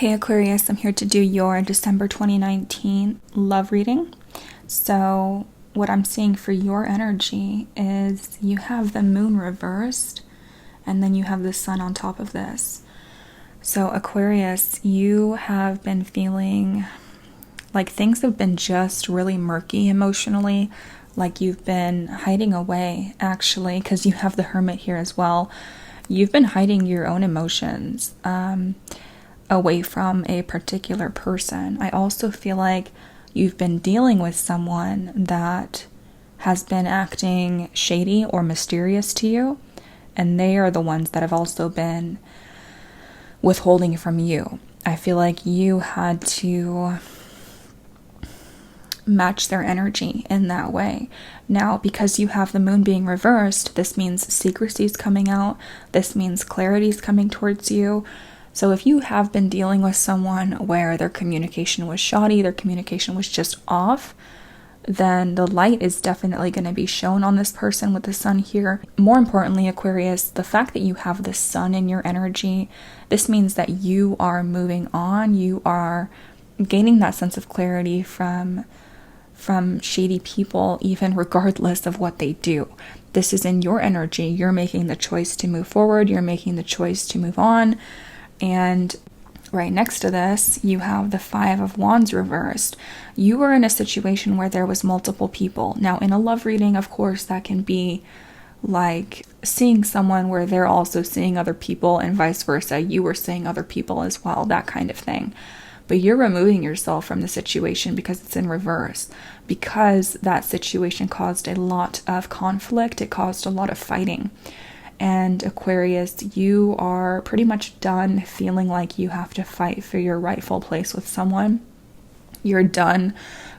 Hey Aquarius, I'm here to do your December 2019 love reading. So what I'm seeing for your energy is you have the moon reversed and then you have the sun on top of this. So Aquarius, you have been feeling like things have been just really murky emotionally, like you've been hiding away actually, because you have the Hermit here as well. You've been hiding your own emotions away from a particular person. I also feel like you've been dealing with someone that has been acting shady or mysterious to you, and they are the ones that have also been withholding from you. I feel like you had to match their energy in that way. Now, because you have the moon being reversed, this means secrecy is coming out. This means clarity is coming towards you. So if you have been dealing with someone where their communication was shoddy, their communication was just off, then the light is definitely going to be shown on this person with the sun here. More importantly, Aquarius, the fact that you have the sun in your energy, this means that you are moving on. You are gaining that sense of clarity from shady people, even regardless of what they do. This is in your energy. You're making the choice to move forward. You're making the choice to move on. And right next to this, you have the Five of Wands reversed. You were in a situation where there was multiple people. Now, in a love reading, of course, that can be like seeing someone where they're also seeing other people and vice versa. You were seeing other people as well, that kind of thing. But you're removing yourself from the situation because it's in reverse. Because that situation caused a lot of conflict. It caused a lot of fighting. And Aquarius, you are pretty much done feeling like you have to fight for your rightful place with someone. You're done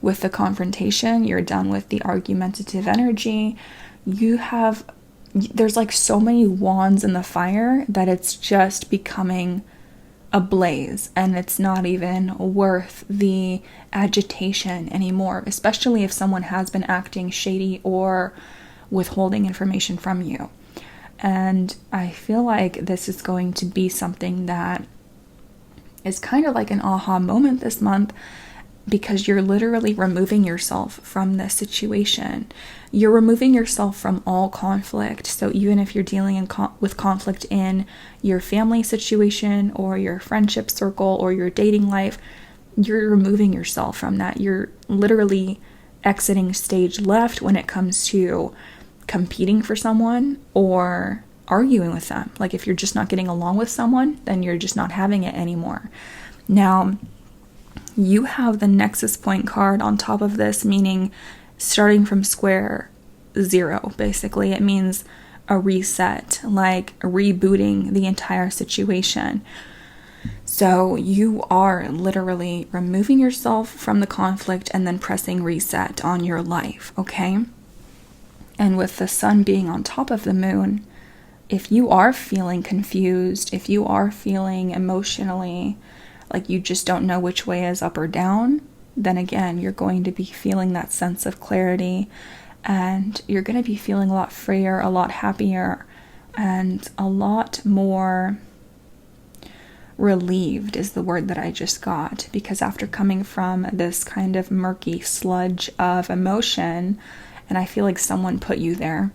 with the confrontation. You're done with the argumentative energy. There's like so many wands in the fire that it's just becoming a blaze, and it's not even worth the agitation anymore, especially if someone has been acting shady or withholding information from you. And I feel like this is going to be something that is kind of like an aha moment this month, because you're literally removing yourself from this situation. You're removing yourself from all conflict. So even if you're dealing with conflict in your family situation or your friendship circle or your dating life, you're removing yourself from that. You're literally exiting stage left when it comes to competing for someone or arguing with them. Like if you're just not getting along with someone, then you're just not having it anymore. Now, you have the Nexus Point card on top of this, meaning starting from square zero, basically. It means a reset, like rebooting the entire situation. So you are literally removing yourself from the conflict and then pressing reset on your life, okay? And with the sun being on top of the moon, if you are feeling confused, if you are feeling emotionally like you just don't know which way is up or down, then again, you're going to be feeling that sense of clarity, and you're going to be feeling a lot freer, a lot happier, and a lot more relieved is the word that I just got, because after coming from this kind of murky sludge of emotion, and I feel like someone put you there,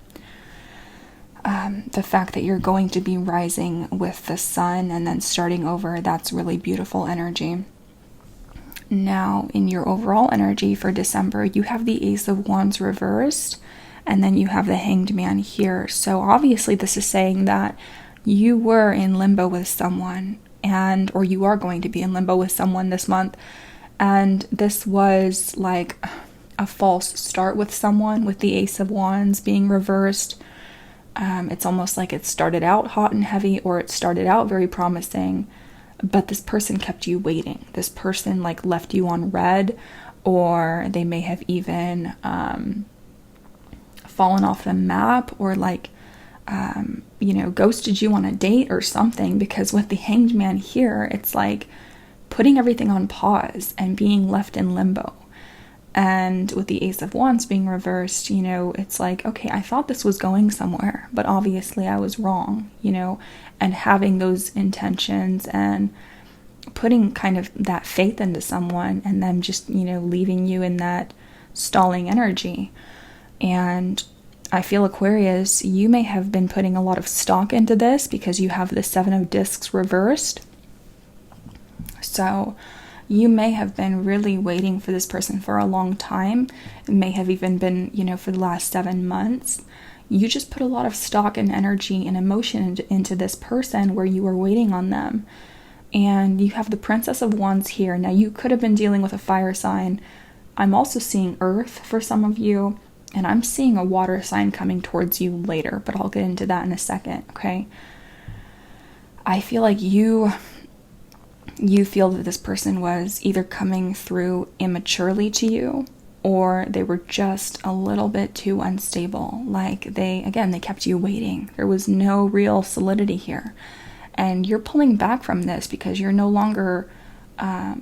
the fact that you're going to be rising with the sun and then starting over, that's really beautiful energy. Now, in your overall energy for December, you have the Ace of Wands reversed, and then you have the Hanged Man here. So obviously this is saying that you were in limbo with someone, or you are going to be in limbo with someone this month, and this was like a false start with someone, with the Ace of Wands being reversed. It's almost like it started out hot and heavy, or it started out very promising, but this person kept you waiting. This person like left you on red, or they may have even fallen off the map, or like ghosted you on a date or something, because with the Hanged Man here, it's like putting everything on pause and being left in limbo. And with the Ace of Wands being reversed, it's like, okay, I thought this was going somewhere, but obviously I was wrong, and having those intentions and putting kind of that faith into someone and them just, leaving you in that stalling energy. And I feel, Aquarius, you may have been putting a lot of stock into this because you have the Seven of Discs reversed. So you may have been really waiting for this person for a long time. It may have even been, for the last 7 months. You just put a lot of stock and energy and emotion into this person where you were waiting on them. And you have the Princess of Wands here. Now, you could have been dealing with a fire sign. I'm also seeing Earth for some of you. And I'm seeing a water sign coming towards you later. But I'll get into that in a second, okay? I feel like you feel that this person was either coming through immaturely to you, or they were just a little bit too unstable. Like they kept you waiting. There was no real solidity here. And you're pulling back from this because you're no longer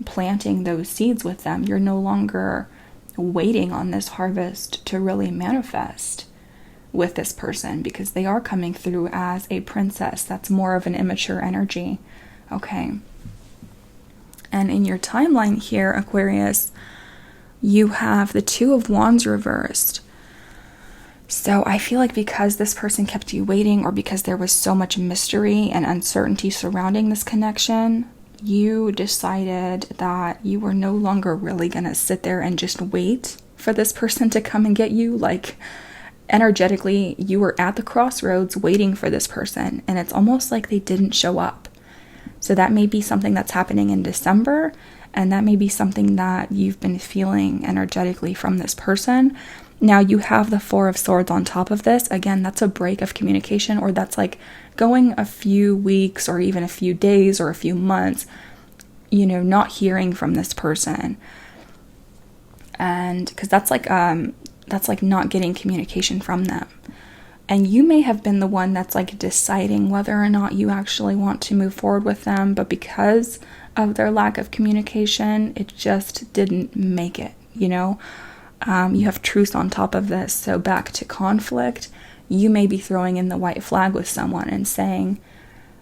planting those seeds with them. You're no longer waiting on this harvest to really manifest with this person because they are coming through as a princess. That's more of an immature energy. Okay. And in your timeline here, Aquarius, you have the Two of Wands reversed. So I feel like because this person kept you waiting, or because there was so much mystery and uncertainty surrounding this connection, you decided that you were no longer really going to sit there and just wait for this person to come and get you. Like, energetically, you were at the crossroads waiting for this person, and it's almost like they didn't show up. So that may be something that's happening in December, and that may be something that you've been feeling energetically from this person. Now you have the Four of Swords on top of this. Again, that's a break of communication, or that's like going a few weeks or even a few days or a few months, not hearing from this person. And because that's like not getting communication from them. And you may have been the one that's like deciding whether or not you actually want to move forward with them, but because of their lack of communication, it just didn't make it, You have truth on top of this. So back to conflict, you may be throwing in the white flag with someone and saying,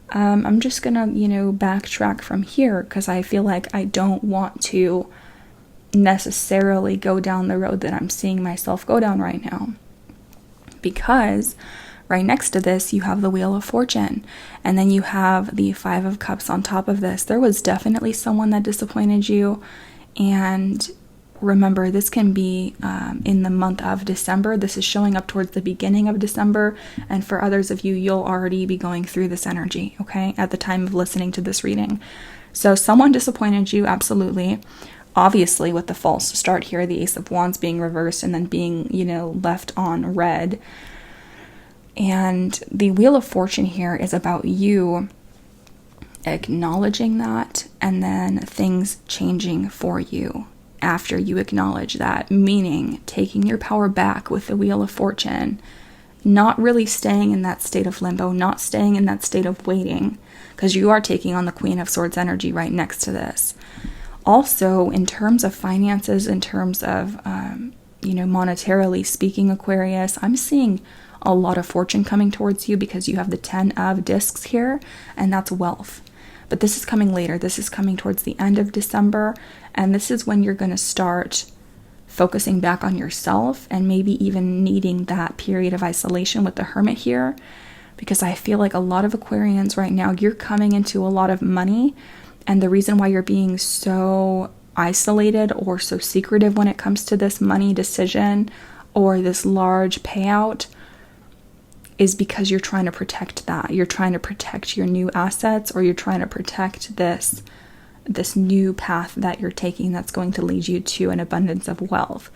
I'm just gonna, backtrack from here because I feel like I don't want to necessarily go down the road that I'm seeing myself go down right now. Because right next to this, you have the Wheel of Fortune, and then you have the Five of Cups on top of this. There was definitely someone that disappointed you, and remember, this can be in the month of December. This is showing up towards the beginning of December, and for others of you, you'll already be going through this energy, okay, at the time of listening to this reading. So someone disappointed you, absolutely. Obviously, with the false start here, the Ace of Wands being reversed and then being, left on red. And the Wheel of Fortune here is about you acknowledging that and then things changing for you after you acknowledge that, meaning taking your power back with the Wheel of Fortune, not really staying in that state of limbo, not staying in that state of waiting, because you are taking on the Queen of Swords energy right next to this. Also, in terms of finances, in terms of, monetarily speaking, Aquarius, I'm seeing a lot of fortune coming towards you because you have the 10 of Discs here, and that's wealth. But this is coming later. This is coming towards the end of December, and this is when you're going to start focusing back on yourself and maybe even needing that period of isolation with the Hermit here, because I feel like a lot of Aquarians right now, you're coming into a lot of money. And the reason why you're being so isolated or so secretive when it comes to this money decision or this large payout is because you're trying to protect that. You're trying to protect your new assets, or you're trying to protect this new path that you're taking that's going to lead you to an abundance of wealth.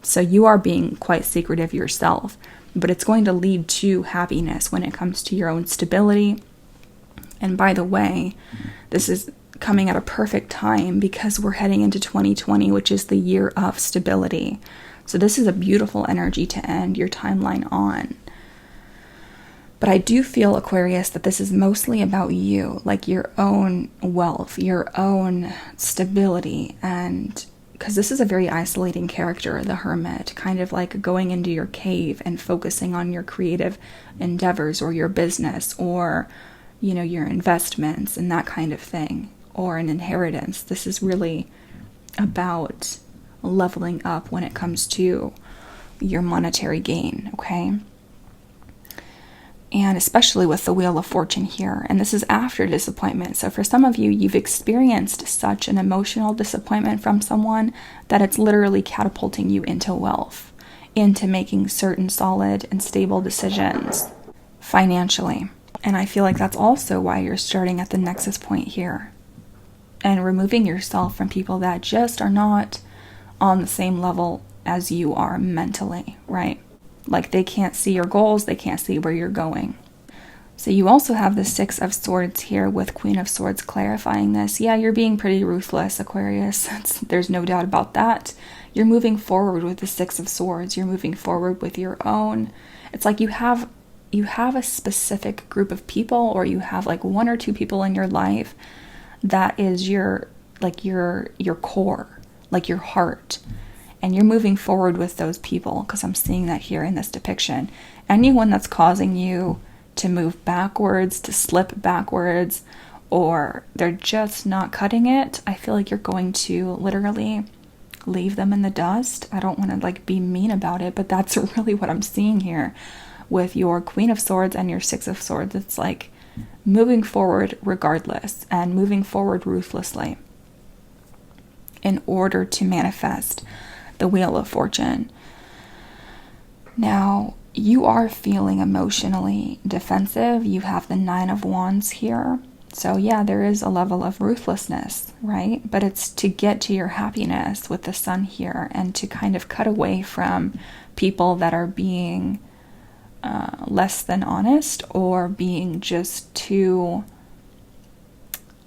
So you are being quite secretive yourself, but it's going to lead to happiness when it comes to your own stability. And by the way, this is coming at a perfect time because we're heading into 2020, which is the year of stability. So this is a beautiful energy to end your timeline on. But I do feel, Aquarius, that this is mostly about you, like your own wealth, your own stability, and because this is a very isolating character, the Hermit, kind of like going into your cave and focusing on your creative endeavors or your business or your investments and that kind of thing. or an inheritance. This is really about leveling up when it comes to your monetary gain, okay? And especially with the Wheel of Fortune here. And this is after disappointment. So for some of you, you've experienced such an emotional disappointment from someone that it's literally catapulting you into wealth, into making certain solid and stable decisions financially. And I feel like that's also why you're starting at the nexus point here and removing yourself from people that just are not on the same level as you are mentally, right? Like they can't see your goals, they can't see where you're going. So you also have the Six of Swords here with Queen of Swords clarifying this. Yeah, you're being pretty ruthless, Aquarius. There's no doubt about that. You're moving forward with the Six of Swords. You're moving forward with your own. It's like you have a specific group of people, or you have like one or two people in your life that is your core, like your heart. And you're moving forward with those people, because I'm seeing that here in this depiction. Anyone that's causing you to move backwards, to slip backwards, or they're just not cutting it, I feel like you're going to literally leave them in the dust. I don't want to like be mean about it, but that's really what I'm seeing here with your Queen of Swords and your Six of Swords. It's like moving forward regardless and moving forward ruthlessly in order to manifest the Wheel of Fortune. Now, you are feeling emotionally defensive. You have the Nine of Wands here. So yeah, there is a level of ruthlessness, right? But it's to get to your happiness with the Sun here and to kind of cut away from people that are being less than honest or being just too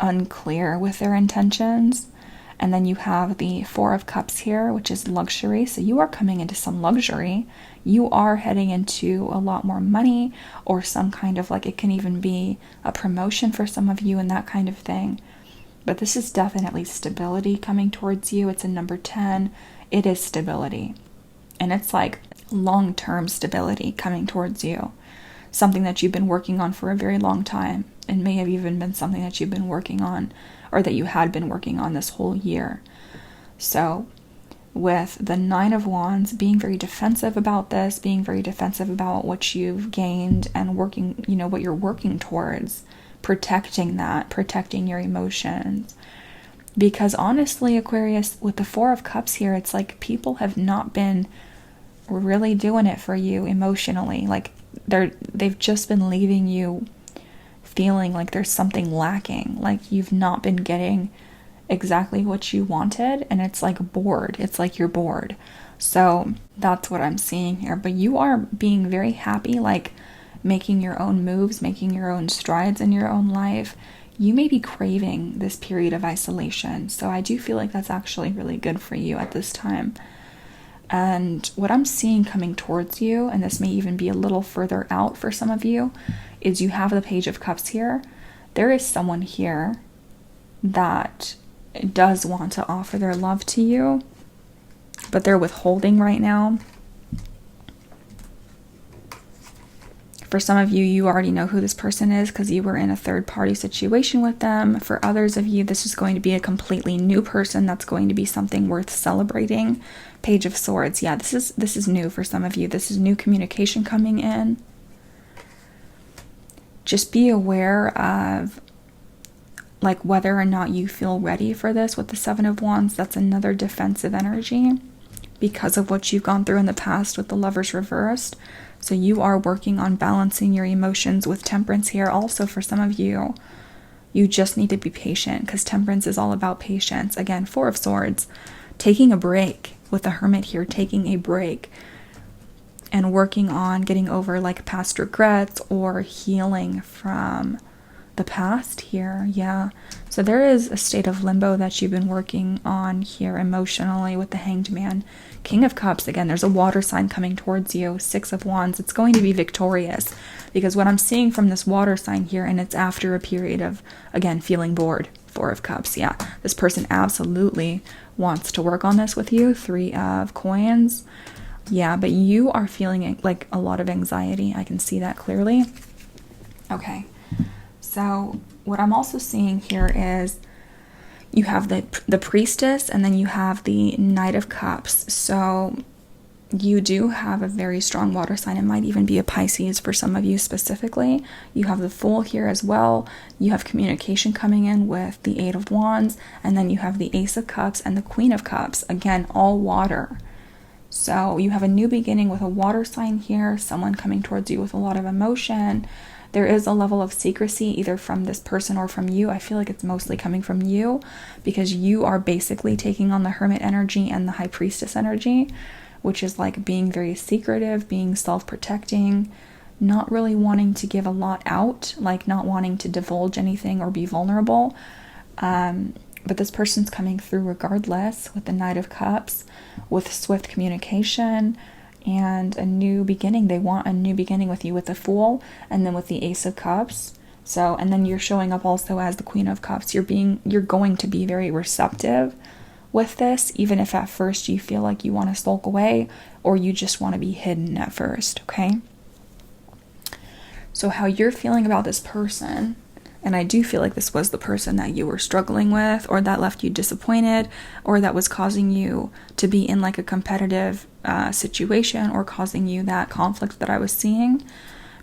unclear with their intentions. And then you have the Four of Cups here, which is luxury. So you are coming into some luxury. You are heading into a lot more money, or some kind of like, it can even be a promotion for some of you and that kind of thing. But this is definitely stability coming towards you. It's a number 10. It is stability. And it's like long-term stability coming towards you. Something that you've been working on for a very long time. It may have even been something that you've been working on, or that you had been working on this whole year. So with the Nine of Wands, being very defensive about this, being very defensive about what you've gained and working, what you're working towards, protecting that, protecting your emotions. Because honestly, Aquarius, with the Four of Cups here, it's like people have not been really doing it for you emotionally. Like they've just been leaving you feeling like there's something lacking, like you've not been getting exactly what you wanted, and it's like bored. It's like you're bored. So that's what I'm seeing here. But you are being very happy, like making your own moves, making your own strides in your own life. You may be craving this period of isolation. So I do feel like that's actually really good for you at this time. And what I'm seeing coming towards you, and this may even be a little further out for some of you, is you have the Page of Cups here. There is someone here that does want to offer their love to you, but they're withholding right now. For some of you, you already know who this person is because you were in a third-party situation with them. For others of you, this is going to be a completely new person that's going to be something worth celebrating. Page of Swords. Yeah, this is new for some of you. This is new communication coming in. Just be aware of like whether or not you feel ready for this with the Seven of Wands. That's another defensive energy because of what you've gone through in the past with the Lovers reversed. So you are working on balancing your emotions with Temperance here. Also, for some of you, you just need to be patient because Temperance is all about patience. Again, Four of Swords, taking a break with the Hermit here, taking a break and working on getting over like past regrets or healing from the past here. Yeah. So there is a state of limbo that you've been working on here emotionally with the Hanged Man. King of Cups, again, there's a water sign coming towards you. Six of Wands, it's going to be victorious because what I'm seeing from this water sign here, and it's after a period of, again, feeling bored. Four of Cups, yeah. This person absolutely wants to work on this with you. Three of Coins. Yeah, but you are feeling like a lot of anxiety. I can see that clearly. Okay. So what I'm also seeing here is You have the Priestess, and then you have the Knight of Cups. So you do have a very strong water sign. It might even be a Pisces for some of you specifically. You have the Fool here as well. You have communication coming in with the Eight of Wands, and then you have the Ace of Cups and the Queen of Cups. Again, all water. So you have a new beginning with a water sign here, someone coming towards you with a lot of emotion. There is a level of secrecy either from this person or from you. I feel like it's mostly coming from you because you are basically taking on the Hermit energy and the High Priestess energy, which is like being very secretive, being self-protecting, not really wanting to give a lot out, like not wanting to divulge anything or be vulnerable. But this person's coming through regardless with the Knight of Cups, with swift communication and a new beginning. They want a new beginning with you with the Fool and then with the Ace of Cups. So, and then you're showing up also as the Queen of Cups. You're going to be very receptive with this, even if at first you feel like you want to sulk away or you just want to be hidden at first, okay? So how you're feeling about this person, and I do feel like this was the person that you were struggling with or that left you disappointed or that was causing you to be in like a competitive situation or causing you that conflict that I was seeing,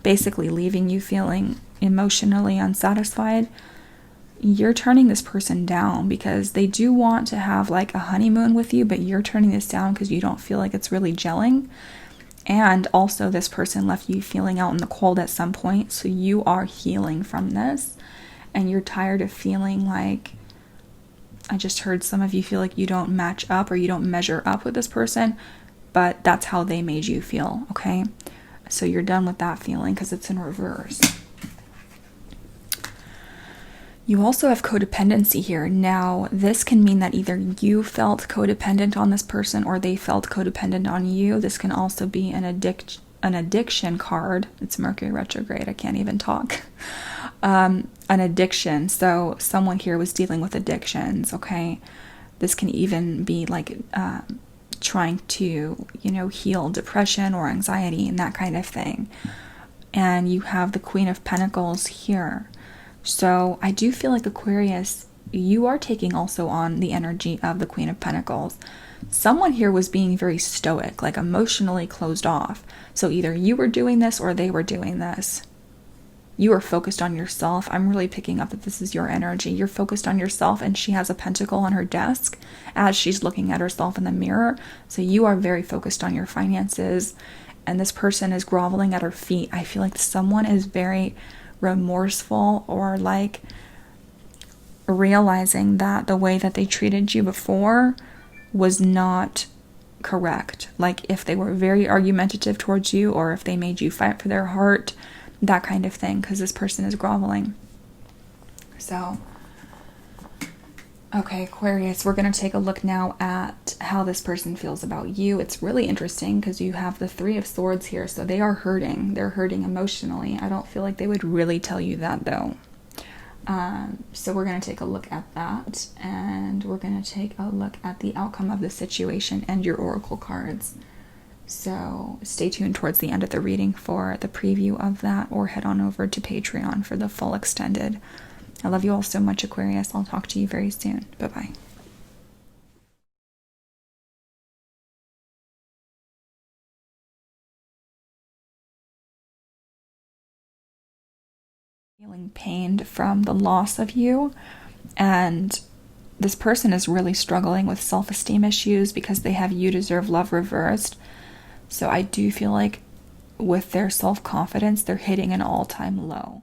basically leaving you feeling emotionally unsatisfied. You're turning this person down because they do want to have like a honeymoon with you, but you're turning this down because you don't feel like it's really gelling. And also this person left you feeling out in the cold at some point, so you are healing from this and you're tired of feeling like, I just heard some of you feel like you don't match up or you don't measure up with this person, but that's how they made you feel, okay? So you're done with that feeling because it's in reverse. You also have codependency here. Now, this can mean that either you felt codependent on this person or they felt codependent on you. This can also be an addiction card. It's Mercury retrograde. I can't even talk. An addiction. So someone here was dealing with addictions, okay? This can even be like trying to, heal depression or anxiety and that kind of thing. And you have the Queen of Pentacles here. So I do feel like Aquarius, you are taking also on the energy of the Queen of Pentacles. Someone here was being very stoic, like emotionally closed off. So either you were doing this or they were doing this. You are focused on yourself. I'm really picking up that this is your energy. You're focused on yourself, and she has a pentacle on her desk as she's looking at herself in the mirror. So you are very focused on your finances, and this person is groveling at her feet. I feel like someone is very remorseful or like realizing that the way that they treated you before was not correct. Like if they were very argumentative towards you or if they made you fight for their heart, that kind of thing, because this person is groveling. So, okay, Aquarius, we're going to take a look now at how this person feels about you. It's really interesting because you have the Three of Swords here, so they are hurting. They're hurting emotionally. I don't feel like they would really tell you that, though. So we're going to take a look at that, and we're going to take a look at the outcome of the situation and your oracle cards. So stay tuned towards the end of the reading for the preview of that, or head on over to Patreon for the full extended. I love you all so much, Aquarius. I'll talk to you very soon. Bye-bye. Feeling pained from the loss of you, and this person is really struggling with self-esteem issues because they have you deserve love reversed. So I do feel like with their self-confidence, they're hitting an all-time low.